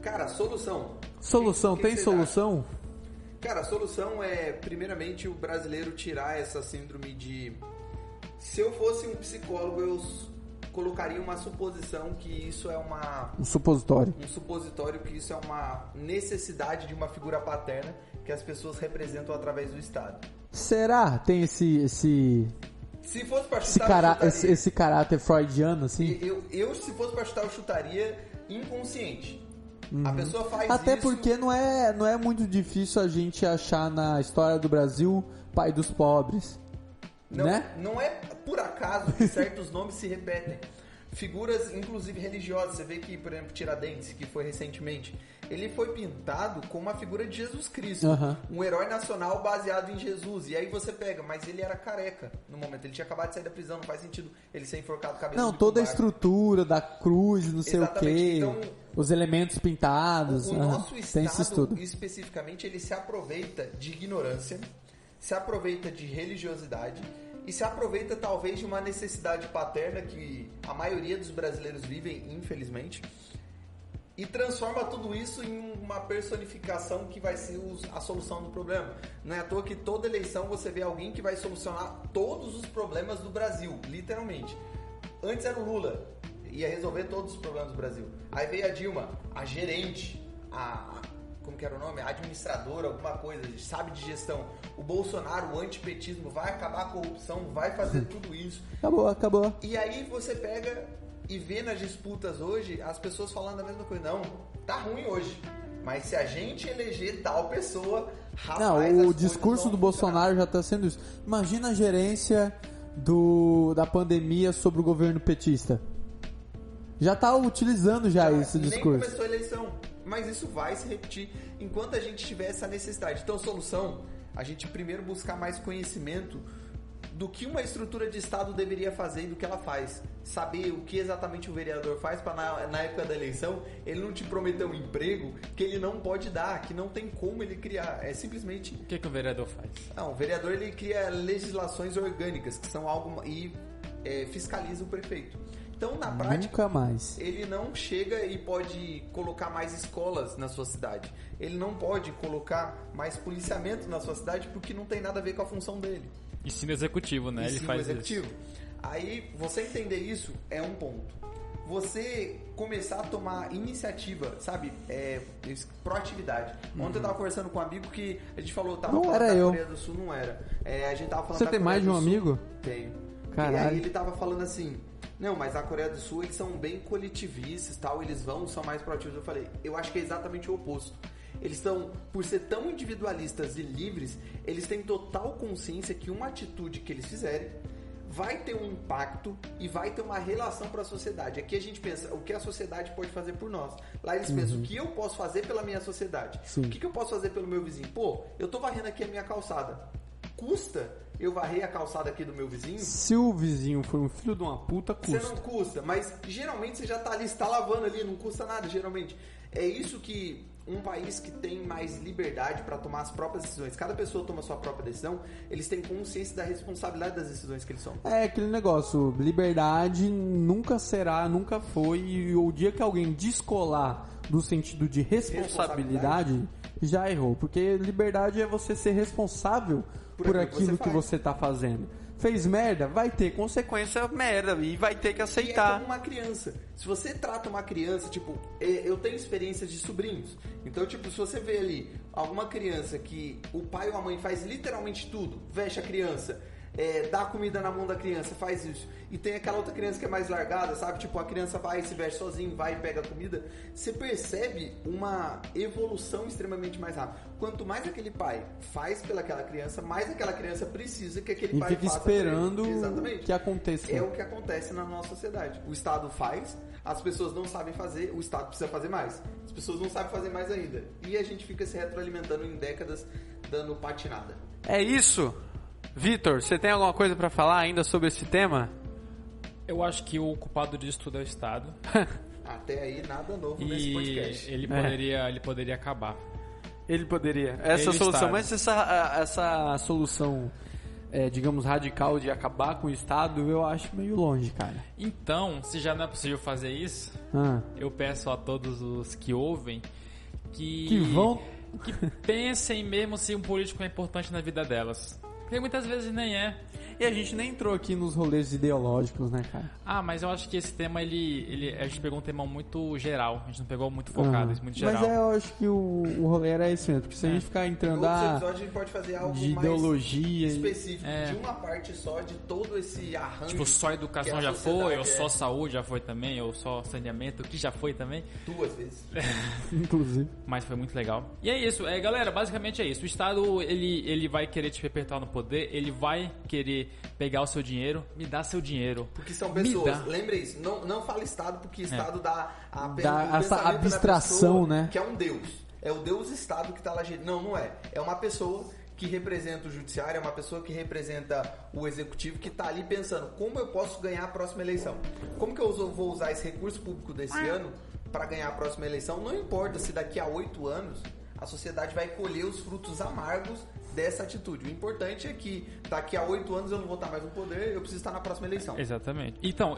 Cara, solução. Solução, tem solução? Cara, a solução é, primeiramente, o brasileiro tirar essa síndrome de... Se eu fosse um psicólogo, eu colocaria uma suposição que isso é um supositório. Um supositório que isso é uma necessidade de uma figura paterna que as pessoas representam através do Estado. Será? Tem esse... Se fosse pra chutar, esse caráter freudiano, assim? Eu, se fosse pra chutar, eu chutaria inconsciente. A pessoa faz Até isso... porque não é muito difícil a gente achar na história do Brasil pai dos pobres. Não é por acaso que certos nomes se repetem. Figuras, inclusive religiosas. Você vê que, por exemplo, Tiradentes, que foi recentemente, ele foi pintado como uma figura de Jesus Cristo. Um herói nacional baseado em Jesus. E aí você pega, mas ele era careca no momento. Ele tinha acabado de sair da prisão, não faz sentido ele ser enforcado cabeça. Não, toda a estrutura da cruz, não sei o quê. Então, os elementos pintados. O nosso Estado, especificamente, ele se aproveita de ignorância, se aproveita de religiosidade e se aproveita talvez de uma necessidade paterna que a maioria dos brasileiros vivem, infelizmente, e transforma tudo isso em uma personificação que vai ser a solução do problema. Não é à toa que toda eleição você vê alguém que vai solucionar todos os problemas do Brasil, literalmente. Antes era o Lula, ia resolver todos os problemas do Brasil. Aí veio a Dilma, a gerente, como que era o nome? Administradora, alguma coisa, sabe de gestão. O Bolsonaro, o antipetismo, vai acabar a corrupção, vai fazer tudo isso. Acabou. E aí você pega e vê nas disputas hoje as pessoas falando a mesma coisa. Não, tá ruim hoje. Mas se a gente eleger tal pessoa, rapaz... Não, o discurso do Bolsonaro já tá sendo isso. Imagina a gerência da pandemia sobre o governo petista. Já tá utilizando esse discurso. Nem começou a eleição. Mas isso vai se repetir enquanto a gente tiver essa necessidade. Então, solução, a gente primeiro buscar mais conhecimento do que uma estrutura de Estado deveria fazer e do que ela faz. Saber o que exatamente o vereador faz para na época da eleição ele não te prometer um emprego que ele não pode dar, que não tem como ele criar. É simplesmente... O que o vereador faz? Não, o vereador ele cria legislações orgânicas, que são algo... e fiscaliza o prefeito. Então, na prática, nunca mais. Ele não chega e pode colocar mais escolas na sua cidade. Ele não pode colocar mais policiamento na sua cidade porque não tem nada a ver com a função dele. E sim no executivo, né? Ele faz executivo. Isso. Aí, você entender isso é um ponto. Você começar a tomar iniciativa, sabe? Proatividade. Ontem eu tava conversando com um amigo que a gente falou... Tava não era eu. Coreia do Sul, não era. A gente tava falando Você tem mais de um amigo? Tenho. Caralho. E aí ele tava falando assim... Não, mas a Coreia do Sul, eles são bem coletivistas, tal, eles são mais proativos. Eu falei, eu acho que é exatamente o oposto. Eles estão, por ser tão individualistas e livres, eles têm total consciência que uma atitude que eles fizerem vai ter um impacto e vai ter uma relação para a sociedade. Aqui a gente pensa o que a sociedade pode fazer por nós. Lá eles pensam o que eu posso fazer pela minha sociedade. Sim. O que eu posso fazer pelo meu vizinho? Pô, eu tô varrendo aqui a minha calçada. Custa eu varrer a calçada aqui do meu vizinho? Se o vizinho for um filho de uma puta, custa. Você não custa, mas geralmente você já tá ali, você tá lavando ali, não custa nada, geralmente. É isso que um país que tem mais liberdade para tomar as próprias decisões, cada pessoa toma a sua própria decisão, eles têm consciência da responsabilidade das decisões que eles tomam. É aquele negócio, liberdade nunca será, nunca foi, e o dia que alguém descolar do sentido de responsabilidade, já errou. Porque liberdade é você ser responsável por aquilo que você tá fazendo. Fez merda, vai ter consequência merda e vai ter que aceitar. E é como uma criança. Se você trata uma criança, tipo, eu tenho experiências de sobrinhos. Então, tipo, se você vê ali alguma criança que o pai ou a mãe faz literalmente tudo, veste a criança, dá comida na mão da criança, faz isso. E tem aquela outra criança que é mais largada, sabe? Tipo, a criança vai, se veste sozinho, vai e pega a comida. Você percebe uma evolução extremamente mais rápida. Quanto mais aquele pai faz pelaquela criança, mais aquela criança precisa que aquele pai faça. E fica esperando Exatamente. que aconteça. É o que acontece na nossa sociedade. O Estado faz, as pessoas não sabem fazer, o Estado precisa fazer mais. As pessoas não sabem fazer mais ainda. E a gente fica se retroalimentando em décadas, dando patinada. É isso. Vitor, você tem alguma coisa pra falar ainda sobre esse tema? Eu acho que o culpado disso tudo é o Estado. Até aí, nada novo nesse E podcast. ele poderia acabar. Ele poderia. Essa Ele solução, Estado. mas essa solução, digamos, radical de acabar com o Estado, eu acho meio longe, cara. Então, se já não é possível fazer isso, eu peço a todos os que ouvem que pensem mesmo se um político é importante na vida delas. Porque muitas vezes nem é. E a gente nem entrou aqui nos rolês ideológicos, né, cara? Mas eu acho que esse tema, a gente pegou um tema muito geral. A gente não pegou muito focado, muito geral. Mas eu acho que o rolê era esse mesmo. Porque se a gente ficar entrando Em outros episódios a gente pode fazer algo de mais ideologia específico, de uma parte só, de todo esse arranjo. Tipo, só educação que a já foi, ou sociedade só saúde já foi também, ou só saneamento, que já foi também. 2 vezes. inclusive. Mas foi muito legal. E é isso, galera, basicamente é isso. O Estado, ele vai querer te perpetuar no poder, ele vai querer pegar o seu dinheiro, me dá seu dinheiro. Porque são pessoas, lembre isso, não fala Estado, porque Estado dá essa abstração, né? Que é um Deus. É o Deus Estado que está lá gerindo. Não é. É uma pessoa que representa o judiciário, é uma pessoa que representa o executivo, que está ali pensando, como eu posso ganhar a próxima eleição? Como que eu vou usar esse recurso público desse ano para ganhar a próxima eleição? Não importa se daqui a 8 anos a sociedade vai colher os frutos amargos dessa atitude. O importante é que daqui a 8 anos eu não vou estar mais no poder, eu preciso estar na próxima eleição. Exatamente. Então,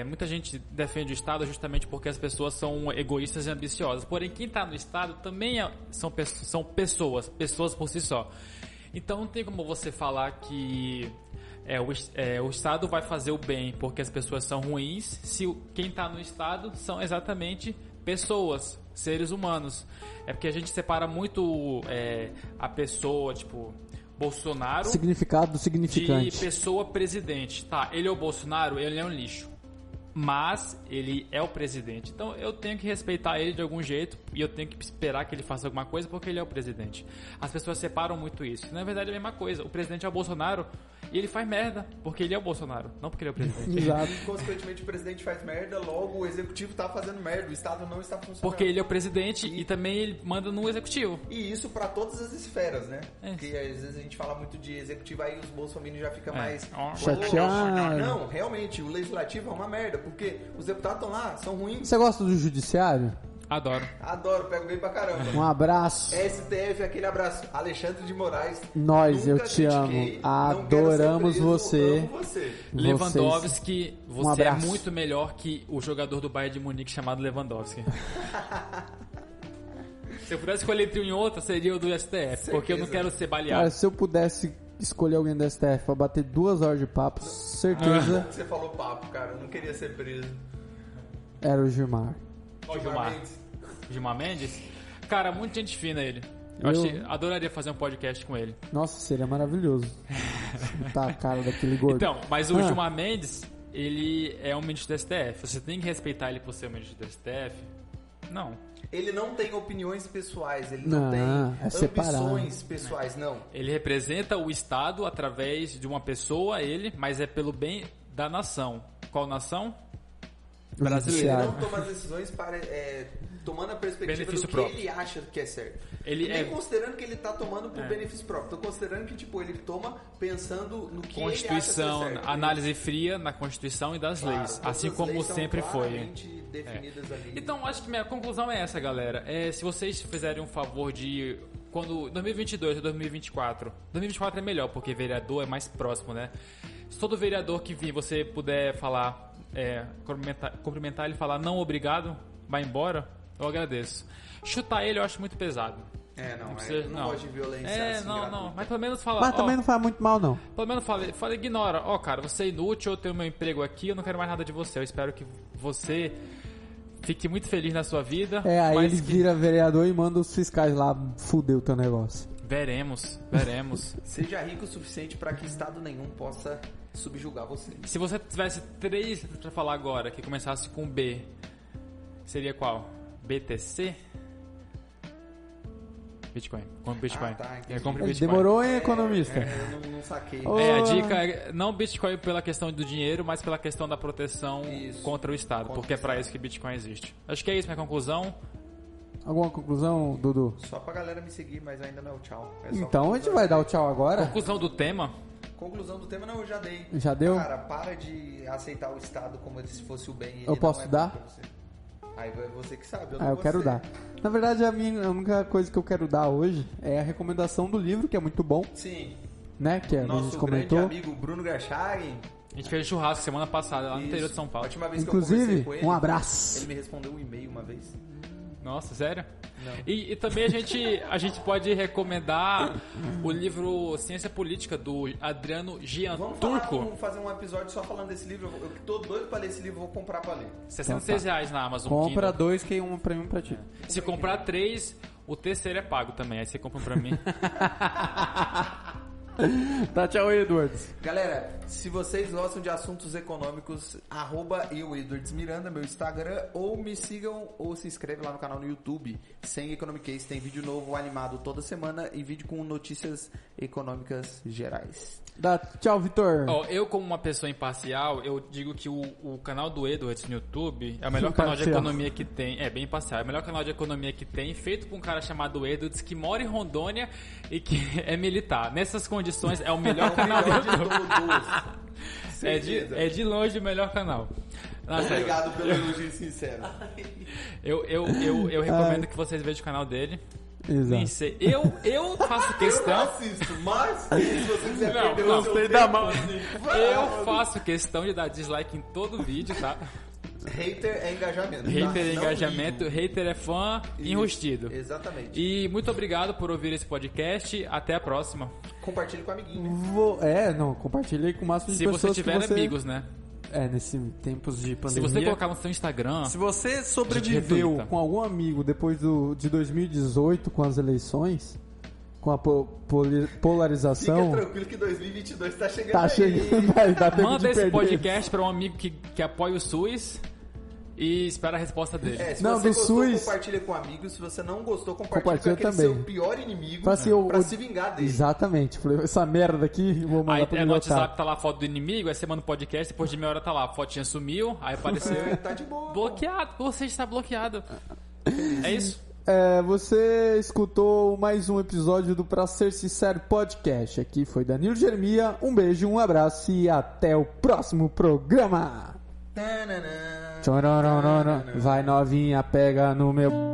muita gente defende o Estado justamente porque as pessoas são egoístas e ambiciosas. Porém, quem está no Estado também são pessoas por si só. Então, não tem como você falar que o Estado vai fazer o bem porque as pessoas são ruins, se quem está no Estado são exatamente pessoas, seres humanos. É porque a gente separa muito a pessoa, tipo, Bolsonaro... Significado do significante. De pessoa presidente. Tá, ele é o Bolsonaro, ele é um lixo. Mas ele é o presidente. Então eu tenho que respeitar ele de algum jeito e eu tenho que esperar que ele faça alguma coisa porque ele é o presidente. As pessoas separam muito isso. Na verdade é a mesma coisa. O presidente é o Bolsonaro e ele faz merda porque ele é o Bolsonaro, não porque ele é o presidente. Exato. E consequentemente o presidente faz merda, logo o executivo está fazendo merda, o Estado não está funcionando. Porque ele é o presidente e também ele manda no executivo. E isso para todas as esferas, né? Porque às vezes a gente fala muito de executivo, aí os bolsominions já ficam mais chateados. Não, realmente, o legislativo é uma merda. Porque os deputados estão lá, são ruins. Você gosta do judiciário? Adoro, pego bem pra caramba. Um abraço. STF, aquele abraço. Alexandre de Moraes. Eu te amo. Adoramos você. Amo você. Lewandowski, você é abraço. muito melhor que o jogador do Bayern de Munique chamado Lewandowski. Se eu pudesse escolher entre um e outro, seria o do STF. Certeza. Porque eu não quero ser baleado. Cara, se eu pudesse escolher alguém do STF pra bater 2 horas de papo, certeza Você falou papo, cara. Eu não queria ser preso. era o Gilmar. Ó, Gilmar Mendes. Gilmar Mendes? Cara, muita gente fina ele. Adoraria fazer um podcast com ele. Nossa, seria maravilhoso. Tá a cara daquele gordo. Então, mas o Gilmar Mendes, ele é um ministro do STF. Você tem que respeitar ele por ser um ministro do STF? Não. Ele não tem opiniões pessoais, ele Não, não tem é separado. ambições pessoais, não. Ele representa o Estado através de uma pessoa, mas é pelo bem da nação. Qual nação? O Ele judiciário. não toma as decisões tomando a perspectiva Benefício do que próprio. ele acha que é certo. Ele Nem é considerando que ele está tomando por benefício próprio. Tô considerando que tipo, ele toma pensando no que Constituição, ele acha ser certo. análise fria na Constituição e das Claro, leis, todas assim as como leis são sempre foi. claramente definidas ali. Então, acho que minha conclusão é essa, galera. Se vocês fizerem um favor de... Quando 2022 ou 2024... 2024 é melhor, porque vereador é mais próximo, né? Se todo vereador que vir, você puder falar... cumprimentar ele e falar não, obrigado, vai embora, eu agradeço. Chutar ele eu acho muito pesado. Eu não gosto de violência assim, gratuita. Mas pelo menos fala... Mas também não faz muito mal, não. Pelo menos fala, ignora. Cara, você é inútil, eu tenho meu emprego aqui, eu não quero mais nada de você. Eu espero que você fique muito feliz na sua vida. Aí mas ele vira vereador e manda os fiscais lá fuder o teu negócio. Veremos. Seja rico o suficiente para que Estado nenhum possa subjugar você. Se você tivesse 3 letras pra falar agora, que começasse com B, seria qual? BTC? Bitcoin. Compre Bitcoin. Tá, entendi. Compre Ele Bitcoin. demorou, hein, economista? Eu não saquei. A dica é não Bitcoin pela questão do dinheiro, mas pela questão da proteção contra o Estado, porque é pra isso que Bitcoin existe. Acho que é isso minha conclusão. Alguma conclusão, Dudu? Só pra galera me seguir, mas ainda não é o tchau. É só Então a gente vai dar o tchau agora? Conclusão do tema. Conclusão do tema, não, eu já dei. Já deu? Cara, para de aceitar o Estado como se fosse o bem. Ele Eu posso não é dar? bom pra você. Aí é você que sabe, eu não Eu você. quero dar. Na verdade, a única coisa que eu quero dar hoje é a recomendação do livro, que é muito bom, Sim. né? Que a gente Nosso comentou. grande amigo Bruno Garchagin. A gente fez churrasco semana passada lá no interior de São A Paulo. última vez que eu Inclusive, conversei com ele, um abraço. ele me respondeu um e-mail uma vez. Nossa, sério? Não. E também a gente pode recomendar o livro Ciência Política do Adriano Gianturco. Vamos fazer um episódio só falando desse livro. Eu tô doido pra ler esse livro, vou comprar pra ler. R$66 na Amazon Compra Kindle. 2 que é um pra mim pra ti. Se comprar 3, o terceiro é pago também. Aí você compra um pra mim. Tá, tchau, Edwards. Galera, se vocês gostam de assuntos econômicos, @Edwards Miranda, meu Instagram, ou me sigam ou se inscreve lá no canal no YouTube, Sem Economic Case. Tem vídeo novo animado toda semana e vídeo com notícias econômicas gerais. Dá tchau, Vitor. Ó, eu, como uma pessoa imparcial, eu digo que o canal do Edwards no YouTube é o melhor canal de Imparcial. economia que tem. É, bem imparcial. É o melhor canal de economia que tem, feito por um cara chamado Edwards, que mora em Rondônia e que é militar. Nessas condições, é o melhor canal do YouTube. É de longe o melhor canal. Não, sério. Obrigado pelo elogio sincero. Eu recomendo que vocês vejam o canal dele. Nem Exato. sei. Eu faço Eu questão. assisto, mas se você quiser Não, perder não, o seu sei tempo, da mão. Eu faço questão de dar dislike em todo vídeo, tá? Hater é engajamento. tá? Hater é Não engajamento, ligo. hater é fã enrustido. Exatamente. E muito obrigado por ouvir esse podcast. Até a próxima. Compartilhe com o amiguinho. Compartilha aí com o máximo de Se pessoas você que tiver você... amigos, né? Nesse tempos de Se pandemia. você colocar no seu Instagram. Se você sobreviveu retuita. com algum amigo depois de 2018, com as eleições, com a polarização... Fica tranquilo que 2022 tá chegando Tá aí. chegando aí, dá tempo de Manda esse perder. podcast para um amigo que apoia o SUS e espera a resposta dele. Se Não, você do gostou, SUS. compartilha com amigos. Se você não gostou, compartilha Compartilha com aquele também. seu pior inimigo Fala assim, pra se vingar dele. Exatamente. Falei, essa merda aqui, vou mandar Aí pro no meu WhatsApp tá lá a foto do inimigo, aí você manda um podcast, depois de meia hora tá lá, a fotinha sumiu, aí apareceu. Tá de boa. Bloqueado, você está bloqueado. É isso? Você escutou mais um episódio do Pra Ser Sincero Podcast. Aqui foi Danilo Germia. Um beijo, um abraço e até o próximo programa. Tananã. Vai novinha, pega no meu...